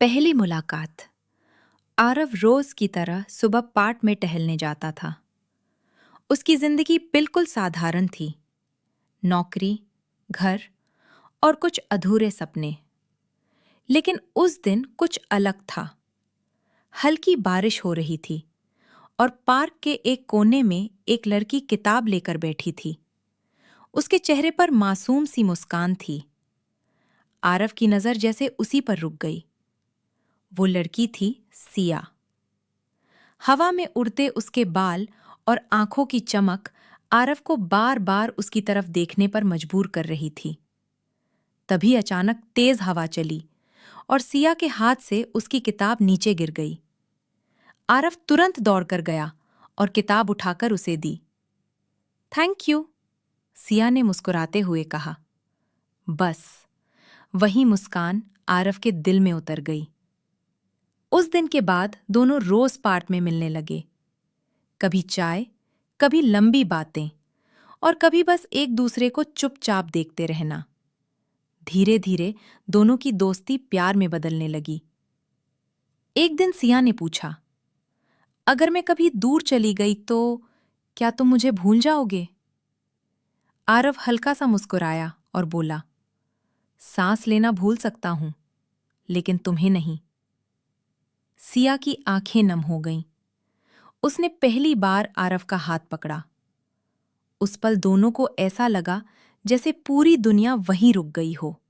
पहली मुलाकात। आरव रोज की तरह सुबह पार्क में टहलने जाता था। उसकी जिंदगी बिल्कुल साधारण थी। नौकरी, घर और कुछ अधूरे सपने। लेकिन उस दिन कुछ अलग था। हल्की बारिश हो रही थी और पार्क के एक कोने में एक लड़की किताब लेकर बैठी थी। उसके चेहरे पर मासूम सी मुस्कान थी। आरव की नजर जैसे उसी पर रुक गई। वो लड़की थी सिया। हवा में उड़ते उसके बाल और आंखों की चमक आरव को बार बार उसकी तरफ देखने पर मजबूर कर रही थी। तभी अचानक तेज हवा चली और सिया के हाथ से उसकी किताब नीचे गिर गई। आरव तुरंत दौड़कर गया और किताब उठाकर उसे दी। थैंक यू, सिया ने मुस्कुराते हुए कहा। बस वही मुस्कान आरव के दिल में उतर गई। उस दिन के बाद दोनों रोज पार्क में मिलने लगे। कभी चाय, कभी लंबी बातें और कभी बस एक दूसरे को चुपचाप देखते रहना। धीरे धीरे दोनों की दोस्ती प्यार में बदलने लगी। एक दिन सिया ने पूछा, अगर मैं कभी दूर चली गई तो क्या तुम मुझे भूल जाओगे? आरव हल्का सा मुस्कुराया और बोला, सांस लेना भूल सकता हूं, लेकिन तुम्हें नहीं। सिया की आंखें नम हो गईं। उसने पहली बार आरव का हाथ पकड़ा। उस पल दोनों को ऐसा लगा जैसे पूरी दुनिया वहीं रुक गई हो।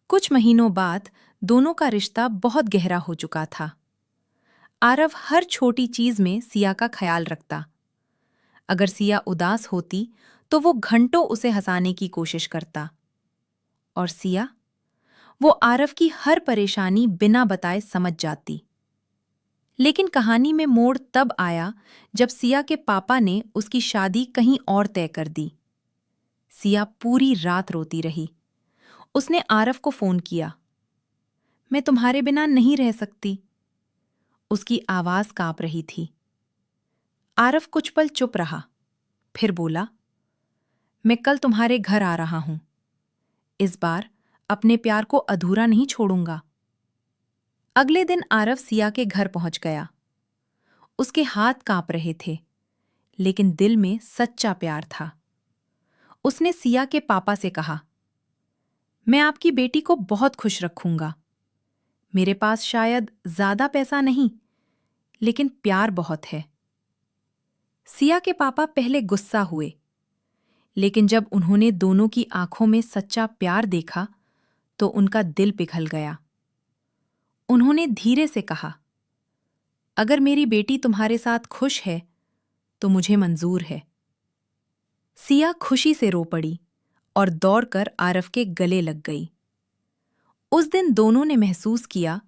कुछ महीनों बाद दोनों का रिश्ता बहुत गहरा हो चुका था। आरव हर छोटी चीज में सिया का ख्याल रखता। अगर सिया उदास होती तो वो घंटों उसे हंसाने की कोशिश करता। और सिया, वो आरव की हर परेशानी बिना बताए समझ जाती। लेकिन कहानी में मोड़ तब आया जब सिया के पापा ने उसकी शादी कहीं और तय कर दी। सिया पूरी रात रोती रही। उसने आरव को फोन किया। मैं तुम्हारे बिना नहीं रह सकती। उसकी आवाज कांप रही थी। आरव कुछ पल चुप रहा, फिर बोला, मैं कल तुम्हारे घर आ रहा हूं। इस बार अपने प्यार को अधूरा नहीं छोड़ूंगा। अगले दिन आरव सिया के घर पहुंच गया। उसके हाथ कांप रहे थे, लेकिन दिल में सच्चा प्यार था। उसने सिया के पापा से कहा, मैं आपकी बेटी को बहुत खुश रखूंगा। मेरे पास शायद ज्यादा पैसा नहीं, लेकिन प्यार बहुत है। सिया के पापा पहले गुस्सा हुए, लेकिन जब उन्होंने दोनों की आंखों में सच्चा प्यार देखा तो उनका दिल पिघल गया। उन्होंने धीरे से कहा, अगर मेरी बेटी तुम्हारे साथ खुश है तो मुझे मंजूर है। सिया खुशी से रो पड़ी और दौड़कर आरव के गले लग गई। उस दिन दोनों ने महसूस किया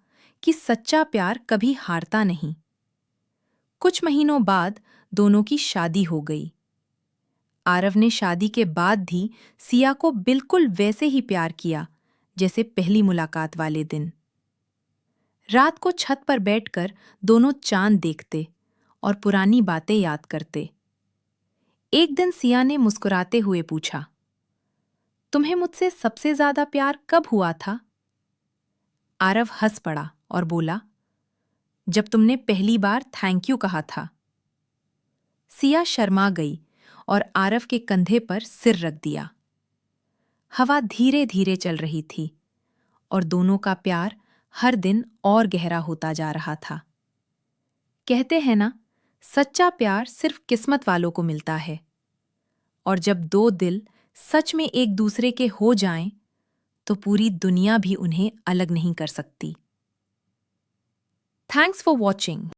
कि सच्चा प्यार कभी हारता नहीं। कुछ महीनों बाद दोनों की शादी हो गई। आरव ने शादी के बाद भी सिया को बिल्कुल वैसे ही प्यार किया जैसे पहली मुलाकात वाले दिन। रात को छत पर बैठकर दोनों चांद देखते और पुरानी बातें याद करते। एक दिन सिया ने मुस्कुराते हुए पूछा, तुम्हें मुझसे सबसे ज्यादा प्यार कब हुआ था? आरव हंस पड़ा और बोला, जब तुमने पहली बार थैंक यू कहा था। सिया शर्मा गई और आरव के कंधे पर सिर रख दिया। हवा धीरे धीरे चल रही थी और दोनों का प्यार हर दिन और गहरा होता जा रहा था। कहते हैं ना, सच्चा प्यार सिर्फ किस्मत वालों को मिलता है। और जब दो दिल सच में एक दूसरे के हो जाएं, तो पूरी दुनिया भी उन्हें अलग नहीं कर सकती। Thanks for watching.